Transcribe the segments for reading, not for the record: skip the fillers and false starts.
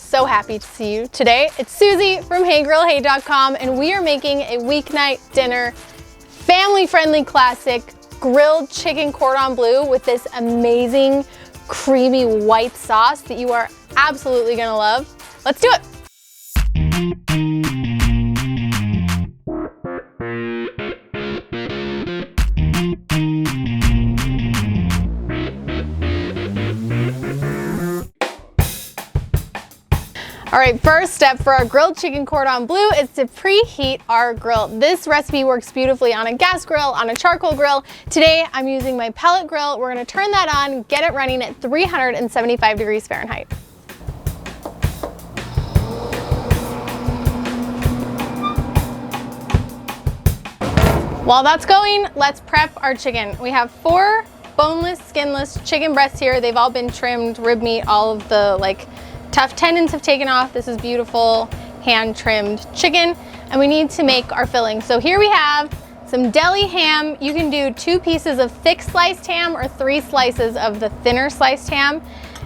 so happy to see you today. It's Susie from HeyGrillHey.com, and we are making a weeknight dinner, family-friendly classic, grilled chicken cordon bleu with this amazing creamy white sauce that you are absolutely gonna love. Let's do it. All right, first step for our grilled chicken cordon bleu is to preheat our grill. This recipe works beautifully on a gas grill, on a charcoal grill. Today, I'm using my pellet grill. We're gonna turn that on, get it running at 375 degrees Fahrenheit. While that's going, let's prep our chicken. We have 4 boneless, skinless chicken breasts here. They've all been trimmed, rib meat, all of the tough tendons have taken off. This is beautiful hand trimmed chicken, and we need to make our filling. So here we have some deli ham. You can do 2 pieces of thick sliced ham or 3 slices of the thinner sliced ham,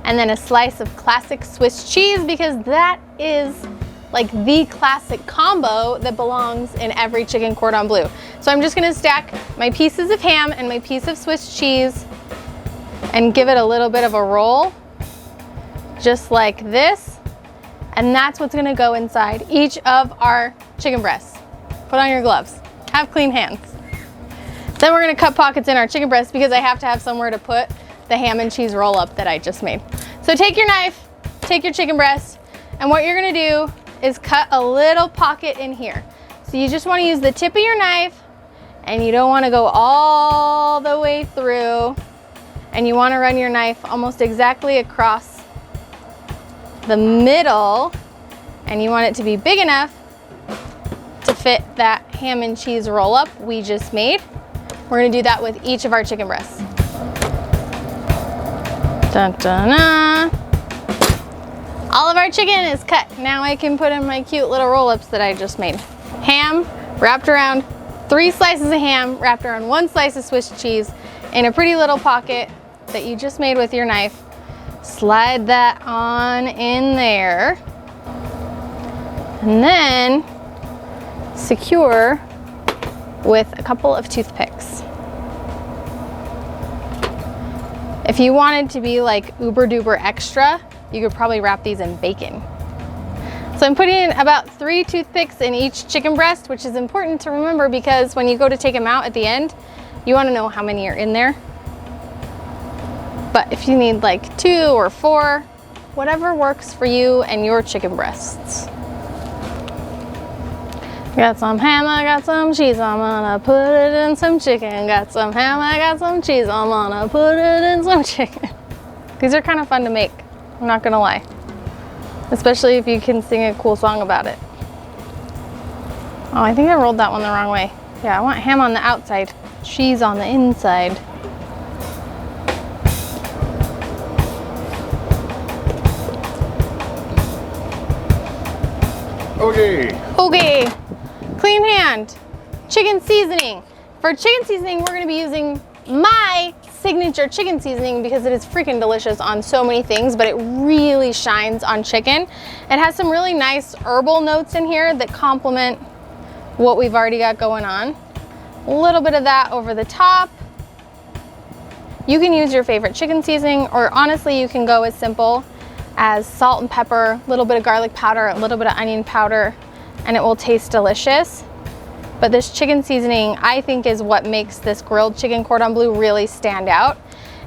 and then a slice of classic Swiss cheese, because that is like the classic combo that belongs in every chicken cordon bleu. So I'm just gonna stack my pieces of ham and my piece of Swiss cheese and give it a little bit of a roll, just like this. And that's what's gonna go inside each of our chicken breasts. Put on your gloves, have clean hands. Then we're gonna cut pockets in our chicken breast because I have to have somewhere to put the ham and cheese roll up that I just made. So take your knife, take your chicken breast, and what you're gonna do is cut a little pocket in here. So you just wanna use the tip of your knife, and you don't wanna go all the way through, and you wanna run your knife almost exactly across the middle, and you want it to be big enough to fit that ham and cheese roll up we just made. We're gonna do that with each of our chicken breasts. Dun, dun, dun. All of our chicken is cut. Now I can put in my cute little roll-ups that I just made. Ham wrapped around 3 slices of ham, wrapped around 1 slice of Swiss cheese in a pretty little pocket that you just made with your knife. Slide that on in there, and then secure with a couple of toothpicks. If you wanted to be like uber duper extra, you could probably wrap these in bacon. So I'm putting in about 3 toothpicks in each chicken breast, which is important to remember because when you go to take them out at the end, you want to know how many are in there. But if you need like 2 or 4, whatever works for you and your chicken breasts. Got some ham, I got some cheese, I'm gonna put it in some chicken. Got some ham, I got some cheese, I'm gonna put it in some chicken. These are kind of fun to make, I'm not gonna lie. Especially if you can sing a cool song about it. Oh, I think I rolled that one the wrong way. Yeah, I want ham on the outside, cheese on the inside. Okay, clean hand, chicken seasoning. For chicken seasoning, we're gonna be using my signature chicken seasoning because it is freaking delicious on so many things, but it really shines on chicken. It has some really nice herbal notes in here that complement what we've already got going on. A little bit of that over the top. You can use your favorite chicken seasoning, or honestly, you can go as simple as salt and pepper, a little bit of garlic powder, a little bit of onion powder, and it will taste delicious. But this chicken seasoning, I think, is what makes this grilled chicken cordon bleu really stand out.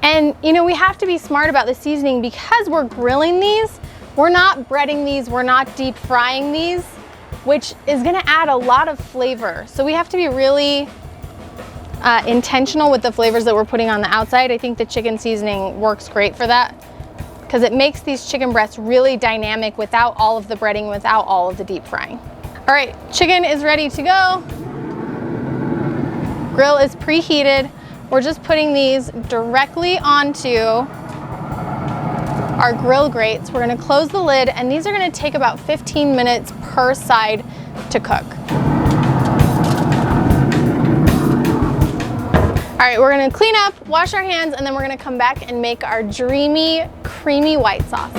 And you know, we have to be smart about the seasoning because we're grilling these. We're not breading these, we're not deep frying these, which is gonna add a lot of flavor. So we have to be really intentional with the flavors that we're putting on the outside. I think the chicken seasoning works great for that, because it makes these chicken breasts really dynamic without all of the breading, without all of the deep frying. All right, chicken is ready to go. Grill is preheated. We're just putting these directly onto our grill grates. We're gonna close the lid, and these are gonna take about 15 minutes per side to cook. All right, we're gonna clean up, wash our hands, and then we're gonna come back and make our dreamy, creamy white sauce.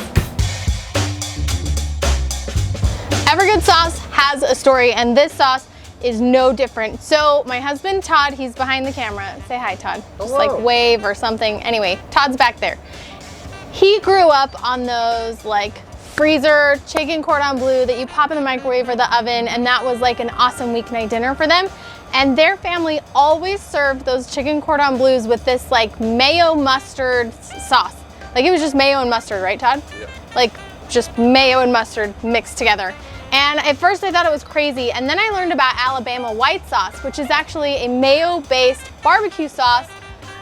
Every good sauce has a story, and this sauce is no different. So my husband Todd, he's behind the camera. Say hi, Todd. Just like wave or something. Anyway, Todd's back there. He grew up on those like freezer chicken cordon bleu that you pop in the microwave or the oven, and that was like an awesome weeknight dinner for them. And their family always served those chicken cordon bleus with this like mayo mustard sauce. Like it was just mayo and mustard, right, Todd? Yeah. Like just mayo and mustard mixed together. And at first I thought it was crazy, and then I learned about Alabama white sauce, which is actually a mayo-based barbecue sauce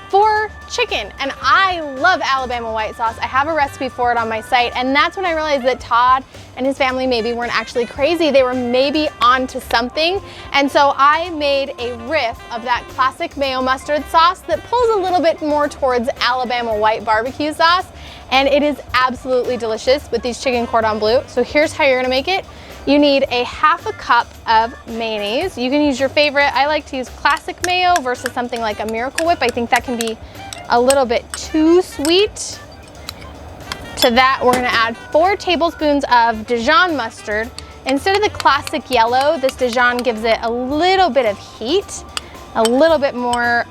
for chicken. And I love Alabama white sauce. I have a recipe for it on my site, and that's when I realized that Todd and his family maybe weren't actually crazy. They were maybe onto something. And so I made a riff of that classic mayo mustard sauce that pulls a little bit more towards Alabama white barbecue sauce. And it is absolutely delicious with these chicken cordon bleu. So here's how you're gonna make it. You need a ½ cup of mayonnaise. You can use your favorite. I like to use classic mayo versus something like a Miracle Whip. I think that can be a little bit too sweet. To that, we're gonna add 4 tablespoons of Dijon mustard. Instead of the classic yellow, this Dijon gives it a little bit of heat, a little bit more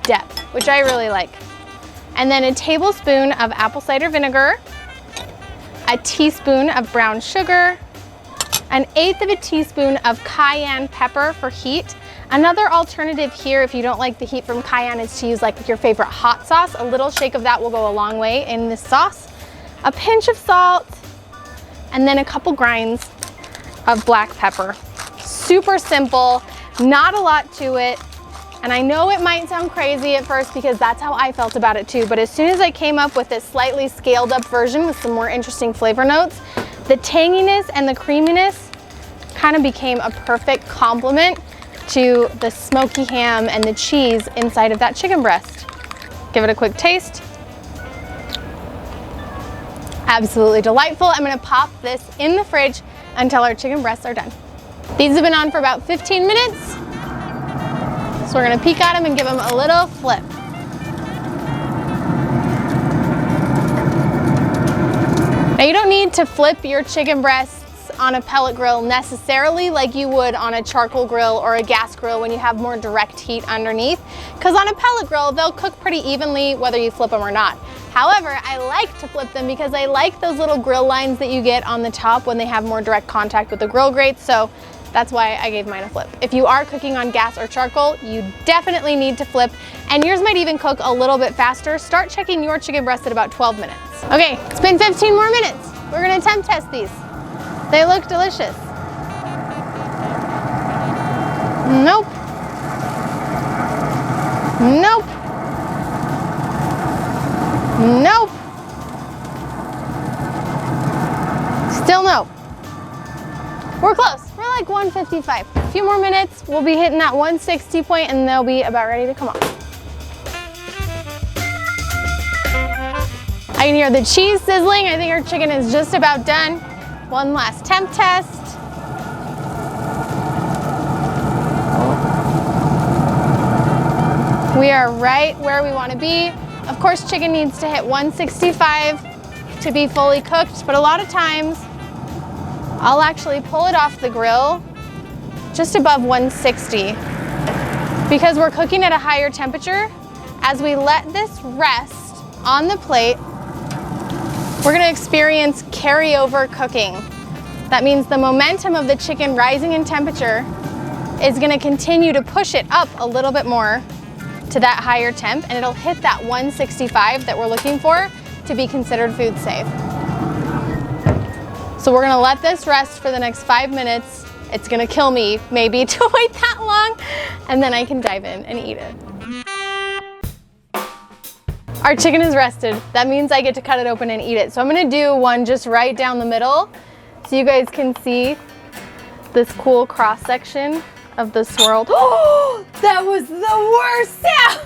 depth, which I really like. And then a tablespoon of apple cider vinegar, a teaspoon of brown sugar, 1/8 of a teaspoon of cayenne pepper for heat. Another alternative here, if you don't like the heat from cayenne, is to use like your favorite hot sauce. A little shake of that will go a long way in this sauce. A pinch of salt, and then a couple grinds of black pepper. Super simple, not a lot to it. And I know it might sound crazy at first because that's how I felt about it too, but as soon as I came up with this slightly scaled up version with some more interesting flavor notes, the tanginess and the creaminess kind of became a perfect complement to the smoky ham and the cheese inside of that chicken breast. Give it a quick taste. Absolutely delightful. I'm gonna pop this in the fridge until our chicken breasts are done. These have been on for about 15 minutes. So we're gonna peek at them and give them a little flip. Now you don't need to flip your chicken breasts on a pellet grill necessarily like you would on a charcoal grill or a gas grill when you have more direct heat underneath, because on a pellet grill they'll cook pretty evenly whether you flip them or not. However, I like to flip them because I like those little grill lines that you get on the top when they have more direct contact with the grill grates, so that's why I gave mine a flip. If you are cooking on gas or charcoal, you definitely need to flip, and yours might even cook a little bit faster. Start checking your chicken breast at about 12 minutes. Okay, it's been 15 more minutes. We're gonna temp test these. They look delicious. Nope. Nope. Nope. Still nope. We're close. We're like 155. A few more minutes, we'll be hitting that 160 point and they'll be about ready to come off. I can hear the cheese sizzling. I think our chicken is just about done. One last temp test. We are right where we want to be. Of course, chicken needs to hit 165 to be fully cooked, but a lot of times I'll actually pull it off the grill just above 160 because we're cooking at a higher temperature. As we let this rest on the plate, we're gonna experience carryover cooking. That means the momentum of the chicken rising in temperature is gonna continue to push it up a little bit more to that higher temp, and it'll hit that 165 that we're looking for to be considered food safe. So we're gonna let this rest for the next 5 minutes. It's gonna kill me maybe to wait that long, and then I can dive in and eat it. Our chicken is rested. That means I get to cut it open and eat it. So I'm gonna do one just right down the middle so you guys can see this cool cross section of the swirled. Oh, that was the worst sound.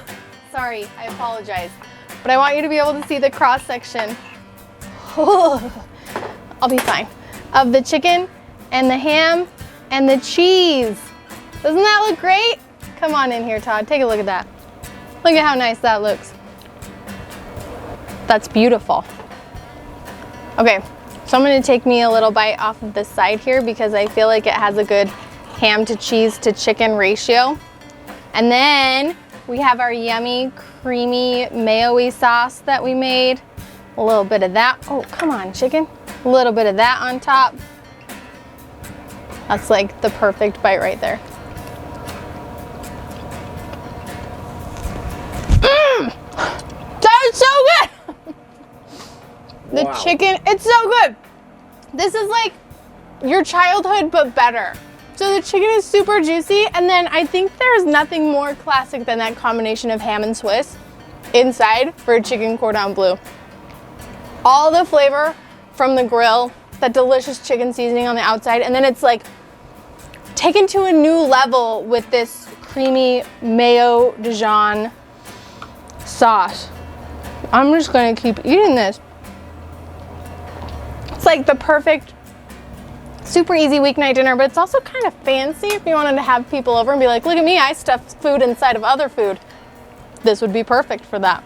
Sorry, I apologize. But I want you to be able to see the cross section. Oh, I'll be fine. Of the chicken and the ham and the cheese. Doesn't that look great? Come on in here, Todd. Take a look at that. Look at how nice that looks. That's beautiful. Okay, So I'm gonna take me a little bite off of this side here because I feel like it has a good ham to cheese to chicken ratio. And then we have our yummy, creamy mayo-y sauce that we made. A little bit of that. Oh, come on, chicken. A little bit of that on top. That's like the perfect bite right there. That is so good! The Wow. chicken, it's so good. This is like your childhood, but better. So the chicken is super juicy, and then I think there's nothing more classic than that combination of ham and Swiss inside for a chicken cordon bleu. All the flavor from the grill, that delicious chicken seasoning on the outside, and then it's like taken to a new level with this creamy mayo Dijon sauce. I'm just gonna keep eating this. It's like the perfect, super easy weeknight dinner, but it's also kind of fancy if you wanted to have people over and be like, look at me, I stuffed food inside of other food. This would be perfect for that.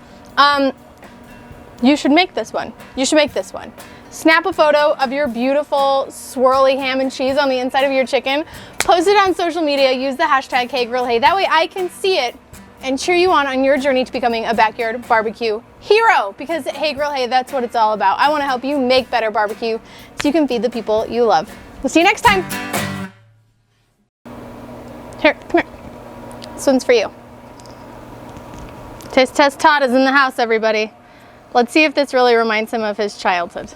You should make this one. You should make this one. Snap a photo of your beautiful swirly ham and cheese on the inside of your chicken, post it on social media, use the hashtag HeyGrillHey. That way I can see it and cheer you on your journey to becoming a backyard barbecue hero, because at Hey Grill Hey, that's what it's all about. I want to help you make better barbecue so you can feed the people you love. We'll see you next time. Here, come here. This one's for you. Taste Test Todd is in the house, everybody. Let's see if this really reminds him of his childhood.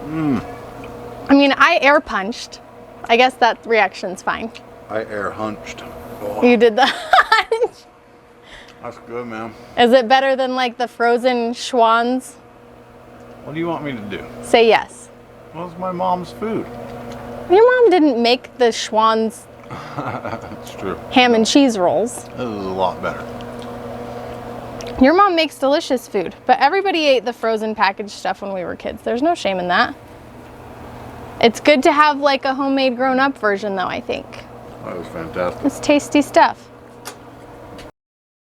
I mean, I air punched. I guess that reaction's fine. I air hunched. Oh, You did the hunch. that's good, man. Is it better than like the frozen schwans? What do you want me to do? Say yes. Well, it's my mom's food. Your mom didn't make the schwans That's true. ham and cheese rolls. This is a lot better. Your mom makes delicious food, but everybody ate the frozen packaged stuff when we were kids. There's no shame in that. It's good to have like a homemade grown-up version though, I think. That was fantastic. It's tasty stuff.